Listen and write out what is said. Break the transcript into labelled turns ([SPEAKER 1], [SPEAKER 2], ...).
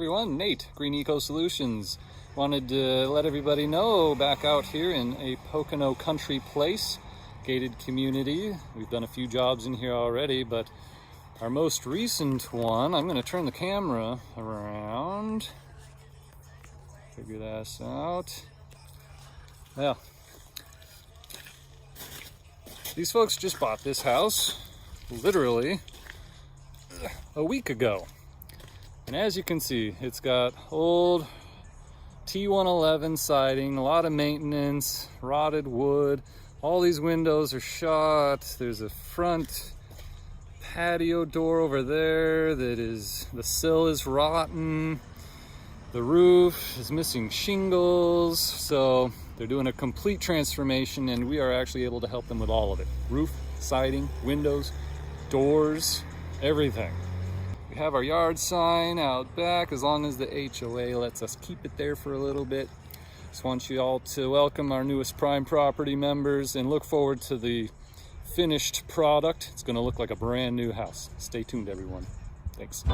[SPEAKER 1] everyone, Nate, Green Eco Solutions. Wanted to let everybody know back out here in a Pocono country place, gated community. We've done a few jobs in here already, but our most recent one, I'm going to turn the camera around, figure this out. Yeah, these folks just bought this house literally a week ago. And as you can see, it's got old T111 siding, a lot of maintenance, rotted wood. All these windows are shot. There's a front patio door over there that is, the sill is rotten. The roof is missing shingles. So they're doing a complete transformation, and we are actually able to help them with all of it. Roof, siding, windows, doors, everything. We have our yard sign out back as long as the HOA lets us keep it there for a little bit. Just want you all to welcome our newest Prime Property members and look forward to the finished product. It's going to look like a brand new house. Stay tuned, everyone. Thanks.